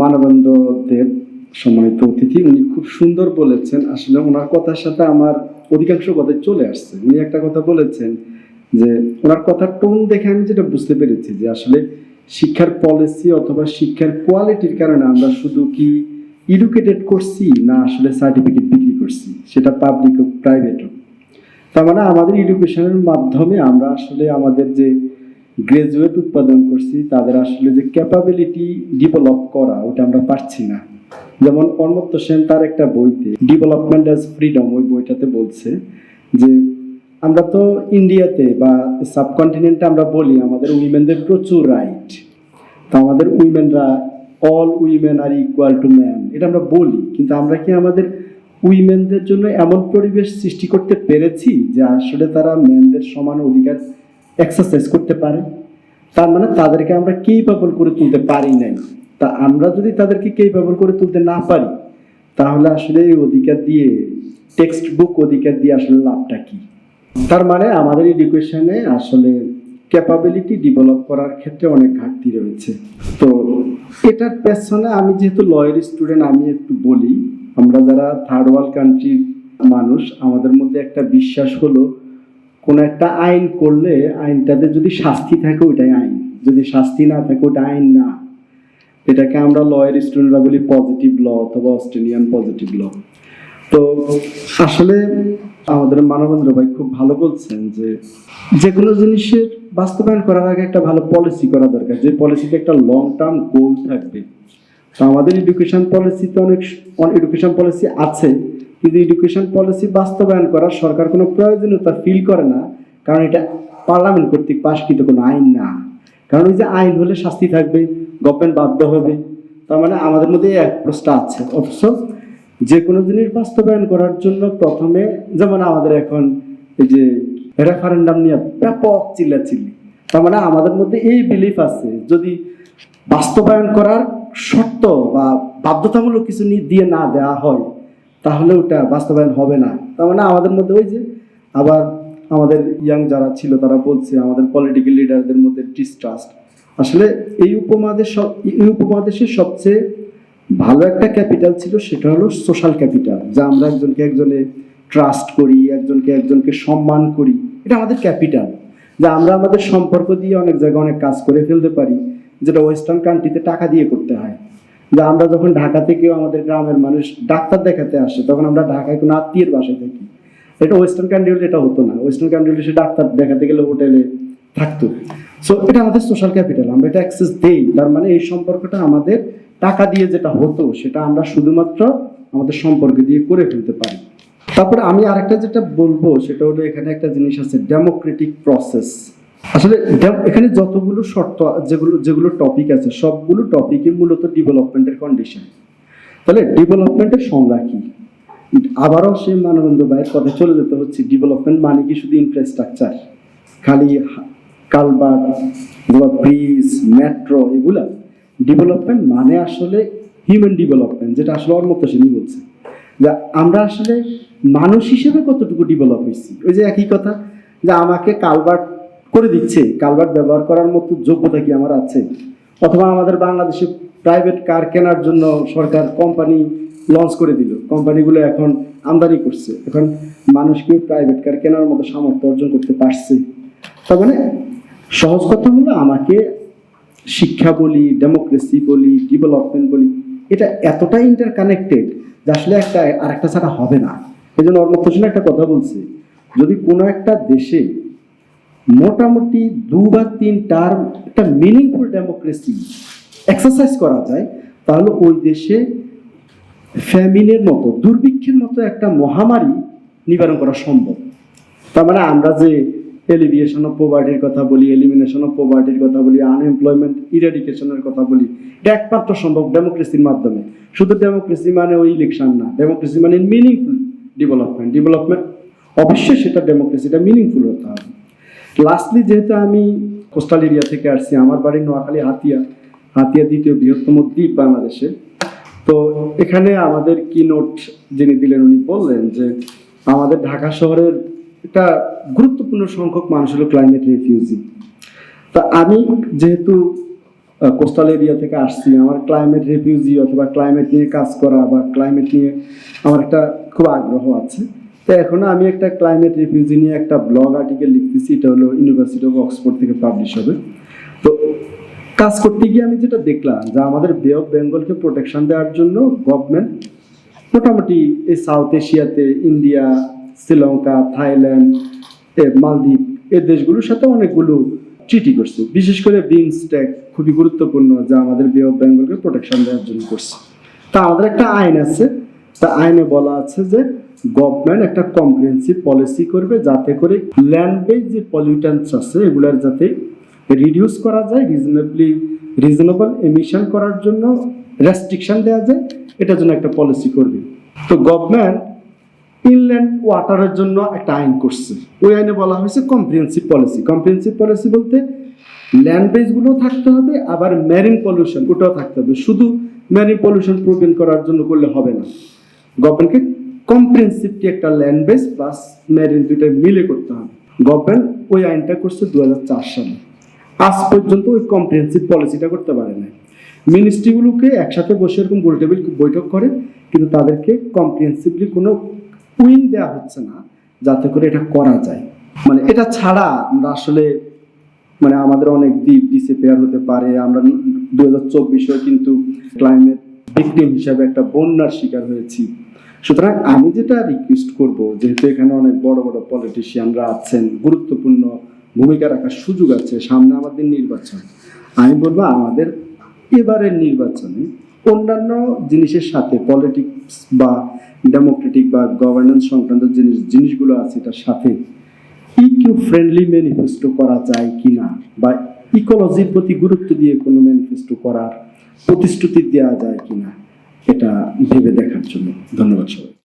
মানবেন্দ্র দেব সম্মানিত অতিথি, উনি খুব সুন্দর বলেছেন। আসলে ওনার কথার সাথে আমার অধিকাংশ কথাই চলে আসছে। উনি একটা কথা বলেছেন যে ওনার কথার টোন দেখে আমি যেটা বুঝতে পেরেছি যে আসলে শিক্ষার পলিসি অথবা শিক্ষার কোয়ালিটির কারণে আমরা শুধু কি এডুকেটেড করছি না আসলে সার্টিফিকেট বিক্রি করছি, সেটা পাবলিক হোক প্রাইভেট হোক। তার মানে আমাদের এডুকেশনের মাধ্যমে আমরা আসলে আমাদের যে গ্রাজুয়েট উৎপাদন করছি তাদের আসলে যে ক্যাপাবিলিটি ডেভেলপ করা ওটা আমরা পারছি না। যেমন অমর্ত্য সেন তার একটা বইতে ডেভেলপমেন্ট অ্যাজ ফ্রিডম, ওই বইটাতে বলছে যে আমরা তো ইন্ডিয়াতে বা সাবকন্টিনেন্টে আমরা বলি আমাদের উইমেনদের প্রচুর রাইট, তো আমাদের উইমেনরা all women are equal to man, এটা আমরা বলি, কিন্তু আমরা কি আমাদের উইমেনদের জন্য এমন পরিবেশ সৃষ্টি করতে পেরেছি যে আসলে তারা ম্যানদের সমান অধিকার এক্সারসাইজ করতে পারে? তার মানে তাদেরকে আমরা কেইপাবল করে তুলতে পারি নাই। তা আমরা যদি তাদেরকে কেইপাবল করে তুলতে না পারি তাহলে আসলে এই অধিকার দিয়ে, টেক্সট বুক অধিকার দিয়ে আসলে লাভটা কি? তার মানে আমাদের এডুকেশনে আসলে ক্যাপাবিলিটি ডেভেলপ করার ক্ষেত্রে অনেক ঘাটতি রয়েছে। তো এটার পেছনে আমি যেহেতু লয়ের স্টুডেন্ট, আমি একটু বলি, আমরা যারা থার্ড ওয়ার্ল্ড কান্ট্রির মানুষ, আমাদের মধ্যে একটা বিশ্বাস হলো কোনো একটা আইন করলে আইনটাতে যদি শাস্তি থাকে ওইটাই আইন, যদি শাস্তি না থাকে ওটা আইন না। এটাকে আমরা লয়ের স্টুডেন্টরা বলি পজিটিভ ল অথবা অস্ট্রেলিয়ান পজিটিভ ল। তো আসলে আমাদের মানবেন্দ্র ভাই খুব ভালো বলছেন যে যে কোনো জিনিসের বাস্তবায়ন করার আগে একটা ভালো পলিসি করা দরকার, যে পলিসিতে একটা লং টার্ম গোল থাকবে। তো আমাদের এডুকেশন পলিসিতে অনেক এডুকেশন পলিসি আছে, কিন্তু এডুকেশন পলিসি বাস্তবায়ন করার সরকার কোনো প্রয়োজনীয়তা ফিল করে না, কারণ এটা পার্লামেন্ট কর্তৃক পাশকৃত কোনো আইন না। কারণ ওই যে আইন হলে শাস্তি থাকবে, গভর্নমেন্ট বাধ্য হবে। তার মানে আমাদের মধ্যে এক প্রশ্ন আছে। অথচ যে কোনো জিনিস বাস্তবায়ন করার জন্য প্রথমে, যেমন আমাদের এখন এই যে রেফারেন্ডাম নিয়ে ব্যাপক চিল্লাচিল্লি, তার মানে আমাদের মধ্যে এই বিলিফ আছে যদি বাস্তবায়ন করার শর্ত বা বাধ্যতামূলক কিছু দিয়ে না দেওয়া হয় তাহলে ওটা বাস্তবায়ন হবে না। তার মানে আমাদের মধ্যে ওই যে আবার আমাদের ইয়াং যারা ছিল তারা বলছে আমাদের পলিটিক্যাল লিডারদের মধ্যে ডিস্ট্রাস্ট। আসলে এই উপমহাদেশের সবচেয়ে ভালো একটা ক্যাপিটাল ছিল, সেটা হলো সোশ্যাল ক্যাপিটাল, যা আমরা একজনে ট্রাস্ট করি, একজনকে সম্মান করি, এটা আমাদের ক্যাপিটাল। যা আমরা আমাদের সম্পর্ক দিয়ে অনেক জায়গায় অনেক কাজ করে ফেলতে পারি, যেটা ওয়েস্টার্ন কান্ট্রিতে টাকা দিয়ে করতে হয়। যা আমরা যখন ঢাকা থেকেও আমাদের গ্রামের মানুষ ডাক্তার দেখাতে আসে, তখন আমরা ঢাকায় কোনো আত্মীয়ের বাসায় থাকি। এটা ওয়েস্টার্ন কান্ট্রি হলে এটা হতো না। ওয়েস্টার্ন কান্ট্রি হলে সে ডাক্তার দেখাতে গেলে হোটেলে থাকতো। সো এটা আমাদের সোশ্যাল ক্যাপিটাল, আমরা এটা অ্যাক্সেস দেই। তার মানে এই সম্পর্কটা আমাদের টাকা দিয়ে যেটা হতো সেটা আমরা শুধুমাত্র আমাদের সম্পর্ক দিয়ে করে ফেলতে পারি। তারপরে আমি আরেকটা যেটা বলবো সেটা হলো এখানে একটা জিনিস আছে, ডেমোক্রেটিক প্রসেস। আসলে এখানে যতগুলো শর্ত, যেগুলো টপিক আছে, সবগুলো টপিকই মূলত ডেভেলপমেন্টের কন্ডিশন। তাহলে ডেভেলপমেন্টের সংজ্ঞা কি? আবারও সে মানবেন্দ্র ভাইয়ের কথা চলে যেতে হচ্ছে, ডেভেলপমেন্ট মানে কি শুধু ইনফ্রাস্ট্রাকচার, খালি কালভার্ট, ব্রিজ, মেট্রো, এগুলা? ডেভেলপমেন্ট মানে আসলে হিউম্যান ডেভেলপমেন্ট, যেটা আসলে অমর্ত্য সেনই বলছে, যে আমরা আসলে মানুষ হিসেবে কতটুকু ডেভেলপ হয়েছি। ওই যে একই কথা, যে আমাকে কালভার্ট করে দিচ্ছে, কালভার্ট ব্যবহার করার মতো যোগ্যতা কি আমার আছে? অথবা আমাদের বাংলাদেশে প্রাইভেট কার কেনার জন্য সরকার কোম্পানি লঞ্চ করে দিল, কোম্পানিগুলো এখন আমদানি করছে, এখন মানুষ কি প্রাইভেট কার কেনার মতো সামর্থ্য অর্জন করতে পারছে? তার মানে সহজ কথা হলো, আমাকে শিক্ষা বলি, ডেমোক্রেসি বলি, ডেভেলপমেন্ট বলি, এটা এতটাই ইন্টারকানেক্টেড যে আসলে একটা আরেকটা ছাড়া হবে না। এই জন্য অমর্ত্য সেন একটা কথা বলছে, যদি কোনো একটা দেশে মোটামুটি 2 বা 3 টার্ম একটা মিনিংফুল ডেমোক্রেসি এক্সারসাইজ করা যায়, তাহলে ওই দেশে ফ্যামিনের মতো, দুর্ভিক্ষের মতো একটা মহামারী নিবারণ করা সম্ভব। তার মানে আমরা যে এলিভিয়েশন অফ পভার্টির কথা বলি, এলিমিনেশন অফ পভার্টির কথা বলি, আনএমপ্লয়মেন্ট ইরাডিকেশনের কথা বলি, এটা একমাত্র সম্ভব ডেমোক্রেসির মাধ্যমে। শুধু ডেমোক্রেসি মানে ওই ইলেকশন না, ডেমোক্রেসি মানে মিনিংফুল ডেভেলপমেন্ট অবশ্যই সেটা ডেমোক্রেসিটা মিনিংফুল হতে হবে। লাস্টলি, যেহেতু আমি কোস্টাল এরিয়া থেকে আসছি, আমার বাড়ি নোয়াখালী হাতিয়া 2য় বৃহত্তম দ্বীপ বাংলাদেশে। তো এখানে আমাদের কি নোট যিনি দিলেন, উনি বললেন যে আমাদের ঢাকা শহরের একটা গুরুত্বপূর্ণ সংখ্যক মানুষ হলো ক্লাইমেট রিফিউজি। তা আমি যেহেতু কোস্টাল এরিয়া থেকে আসছি, আমার ক্লাইমেট রিফিউজি অথবা ক্লাইমেট নিয়ে কাজ করা বা ক্লাইমেট নিয়ে আমার একটা খুব আগ্রহ আছে। তো এখন আমি একটা ক্লাইমেট রিফিউজি নিয়ে একটা ব্লগ আর্টিকেল লিখতেছি, এটা হলো ইউনিভার্সিটি অফ অক্সফোর্ড থেকে পাবলিশ হবে। তো কাজ করতে গিয়ে আমি যেটা দেখলাম যে আমাদের বে অফ বেঙ্গলকে প্রোটেকশন দেওয়ার জন্য গভর্নমেন্ট মোটামুটি এই সাউথ এশিয়াতে ইন্ডিয়া, শ্রীলঙ্কা, থাইল্যান্ড, মালদ্বীপ এই দেশগুলোর সাথে অনেকগুলো ট্রিটি করছে, বিশেষ করে বিমস্টেক খুবই গুরুত্বপূর্ণ যা আমাদের বে অফ বেঙ্গলকে প্রোটেকশন দেওয়ার জন্য করছে। তা আমাদের একটা আইন আছে, তা আইনে বলা আছে যে গভর্নমেন্ট একটা কম্প্রিহেন্সিভ পলিসি করবে যাতে করে ল্যান্ড বেস যে পলিউটেন্টস আছে এগুলার যাতে রিডিউস করা যায়, রিজনেবল এমিশন করার জন্য রেস্ট্রিকশন দেওয়া যায়, এটার জন্য একটা পলিসি করবে। তো গভর্নমেন্ট ইনল্যান্ড ওয়াটারের জন্য একটা আইন করছে, ওই আইনে বলা হয়েছে কম্প্রিহেন্সিভ পলিসি। কম্প্রিহেন্সিভ পলিসি বলতে ল্যান্ড বেসগুলোও থাকতে হবে, আবার মেরিন পলিউশন ওটাও থাকতে হবে। শুধু মেরিন পলিউশন প্রিভেন্ট করার জন্য করলে হবে না, গভর্নমেন্টকে কম্প্রিহেন্সিভলি একটা ল্যান্ড বেস প্লাস মেরিন দুইটা মিলে করতে হবে। গভর্নমেন্ট ওই আইনটা করছে 2004 সালে। আজ পর্যন্ত ওই কম্প্রিহেন্সিভ পলিসিটা করতে পারে না। মিনিস্ট্রিগুলোকে একসাথে বসে এরকম গোল টেবিল বৈঠক করে, কিন্তু তাদেরকে কম্প্রিহেন্সিভলি কোনো উইং দেওয়া হচ্ছে না যাতে করে এটা করা যায়। মানে এটা ছাড়া আমরা আসলে মানে আমাদের অনেক দ্বীপ ডিসঅ্যাপিয়ার হতে পারে। আমরা 2024-এও কিন্তু ক্লাইমেট ভিকটিম হিসাবে একটা বন্যার শিকার হয়েছি। সুতরাং আমি যেটা রিকোয়েস্ট করব, যেহেতু এখানে অনেক বড় বড় পলিটিশিয়ানরা আছেন, গুরুত্বপূর্ণ ভূমিকা রাখার সুযোগ আছে, সামনে আমাদের নির্বাচন, আমি বলবো আমাদের এবারের নির্বাচনে অন্যান্য জিনিসের সাথে পলিটিক্স বা ডেমোক্রেটিক বা গভর্নেন্স সংক্রান্ত জিনিসগুলো আছে এটার সাথে ইকিউ ফ্রেন্ডলি ম্যানিফেস্টো করা যায় কিনা বা ইকোলজির প্রতি গুরুত্ব দিয়ে কোনো ম্যানিফেস্টো করার প্রতিশ্রুতি দেওয়া যায় কিনা এটা ভেবে দেখার জন্য ধন্যবাদ সবাই।